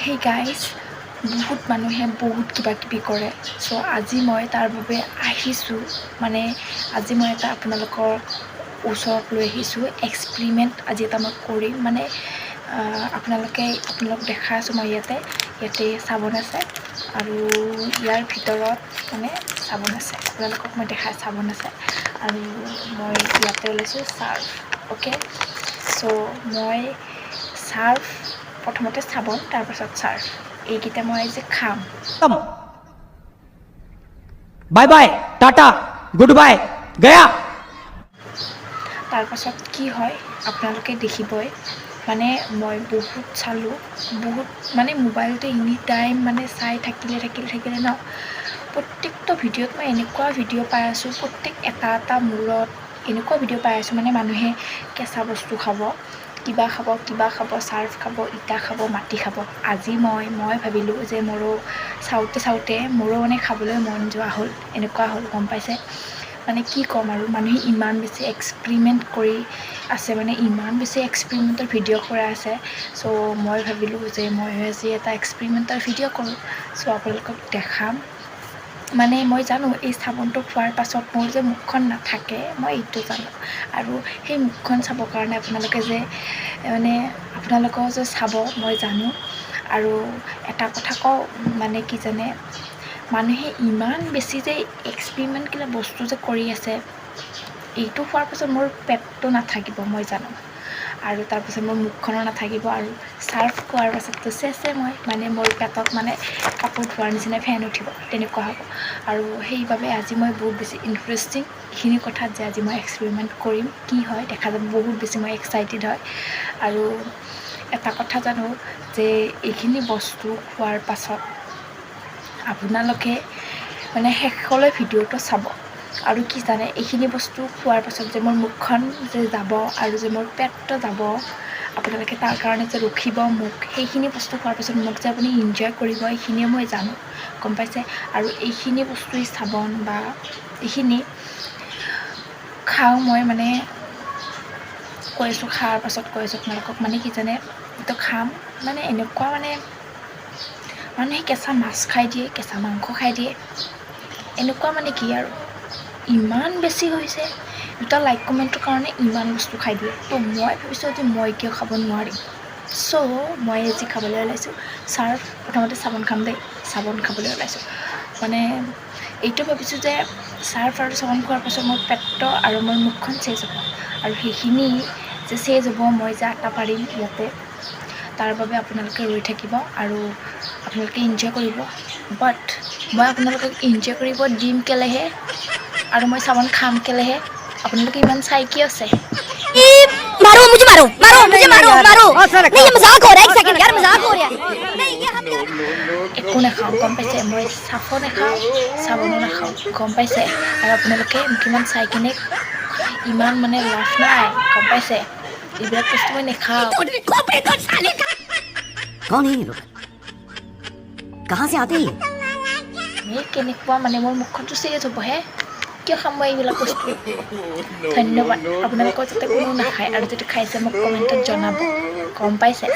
Hey guys, বহুত মানুহে বহুত কিবা কিবি কৰে চ' আজি মই তাৰ বাবে আহিছোঁ মানে আজি মই এটা আপোনালোকৰ ওচৰত লৈ আহিছোঁ এক্সপেৰিমেণ্ট আজি এটা মই কৰিম মানে আপোনালোক দেখাই আছোঁ মই ইয়াতে চাবোন আছে আৰু ইয়াৰ ভিতৰত মানে চাবোন আছে আপোনালোকক মই দেখাই চাবোন আছে আৰু মই ইয়াতে ওলাইছোঁ চাৰ্ফ অ'কে চ' মই চাৰ্ফ প্ৰথমতে চাবোন তাৰপাছত চাৰ্ফ এইকেইটা মই আজি খাম bye bye Tata good bye Gaya তাৰপাছত কি হয় আপোনালোকে দেখিবই মানে মই বহুত চালোঁ বহুত মানে মোবাইলতে এনি টাইম মানে চাই থাকিলে ন প্ৰত্যেকটো ভিডিঅ'ত মই এনেকুৱা ভিডিঅ' পাই আছোঁ প্ৰত্যেক এটা মূৰত এনেকুৱা ভিডিঅ' পাই আছোঁ মানে মানুহে কেঁচা বস্তু খাব কিবা খাব চাৰ্ফ খাব ইটা খাব মাটি খাব আজি মই ভাবিলোঁ যে মোৰো চাওঁতে মোৰো মানে খাবলৈ মন যোৱা হ'ল এনেকুৱা হ'ল গম পাইছে মানে কি ক'ম আৰু মানুহে ইমান বেছি এক্সপেৰিমেণ্ট কৰি আছে মানে ইমান বেছি এক্সপেৰিমেণ্টৰ ভিডিঅ' কৰা আছে চ' মই ভাবিলোঁ যে মই আজি এটা এক্সপেৰিমেণ্টৰ ভিডিঅ' কৰোঁ চ' আপোনালোকক দেখাম মানে মই জানো এই চাবোনটো খোৱাৰ পাছত মোৰ যে মুখখন নাথাকে মই এইটো জানো আৰু সেই মুখখন চাবৰ কাৰণে আপোনালোকে যে মানে আপোনালোকেও যে চাব মই জানো আৰু এটা কথা কওঁ মানে কি জানে মানুহে ইমান বেছি যে এক্সপেৰিমেণ্ট কিবা বস্তু যে কৰি আছে এইটো খোৱাৰ পাছত মোৰ পেটটো নাথাকিব মই জানো আৰু তাৰপাছত মোৰ মুখখনো নাথাকিব আৰু চাৰ্ফ খোৱাৰ পাছততো চেছে মই মানে মোৰ পেটত মানে কাপোৰ ধোৱাৰ নিচিনা ফেন উঠিব তেনেকুৱা হ'ব আৰু সেইবাবে আজি মই বহুত বেছি ইণ্টাৰেষ্টিং এইখিনি কথাত যে আজি মই এক্সপেৰিমেণ্ট কৰিম কি হয় দেখা যাব বহুত বেছি মই এক্সাইটেড হয় আৰু এটা কথা জানো যে এইখিনি বস্তু খোৱাৰ পাছত আপোনালোকে মানে শেষলৈ ভিডিঅ'টো চাব আৰু কি জানে এইখিনি বস্তু খোৱাৰ পাছত যে মোৰ মুখখন যে যাব আৰু যে মোৰ পেটটো যাব আপোনালোকে তাৰ কাৰণে যে ৰখিব মোক সেইখিনি বস্তু খোৱাৰ পাছত মোক যে আপুনি এনজয় কৰিব এইখিনিয়ে মই জানো গম পাইছে আৰু এইখিনি বস্তুৱেই চাবোন বা এইখিনি খাওঁ মই মানে কৈ আছোঁ খোৱাৰ পাছত কৈ আছোঁ আপোনালোকক মানে কি জানে এইটো খাম মানে এনেকুৱা মানে মানুহে কেঁচা মাছ খাই দিয়ে কেঁচা মাংস খাই দিয়ে এনেকুৱা মানে কি আৰু ইমান বেছি হৈছে দুটা লাইক কমেণ্টৰ কাৰণে ইমান বস্তু খাই দিয়ে তো মই ভাবিছোঁ যে মই কিয় খাব নোৱাৰিম চ' মই আজি খাবলৈ ওলাইছোঁ চাৰ্ফ প্ৰথমতে চাবোন খাম দেই চাবোন খাবলৈ ওলাইছোঁ মানে এইটো ভাবিছোঁ যে চাৰ্ফ আৰু চাবোন খোৱাৰ পাছত মোৰ পেটটো আৰু মোৰ মুখখন চেজ হ'ব আৰু সেইখিনি যে চেজ হ'ব মই যে আটা পাৰিম ইয়াতে তাৰ বাবে আপোনালোকে ৰৈ থাকিব আৰু আপোনালোকে এনজয় কৰিব বাট মই আপোনালোকক এনজয় কৰিব দিম কেলেহে আৰু মই চাবোন খাম কেলেহে আপোনালোকে ইমান চাই কি আছে मारो मुझे मारो नहीं ये मजाक हो रहा है एक सेकंड यार मजाक हो रहा है नहीं ये हम यार একো নাখাওঁ গম পাইছে মই চাফো নাখাওঁ চাবোনো নাখাওঁ গম পাইছে আৰু আপোনালোকে কিমান চাই কিনে ইমান মানে লাভ নাই গম পাইছে এইবিলাক বস্তু মই নাখাওঁ कौन है ये लोग कहाँ से आते हैं এই কেনেকুৱা মানে মোৰ মুখখনটো চিৰিয়াছ হ'বহে কিয় খাম মই এইবিলাক বস্তু ধন্যবাদ আপোনালোকৰ যাতে কোনো নাখায় আৰু যদি খাইছে মোক কমেণ্টত জনাব গম পাইছে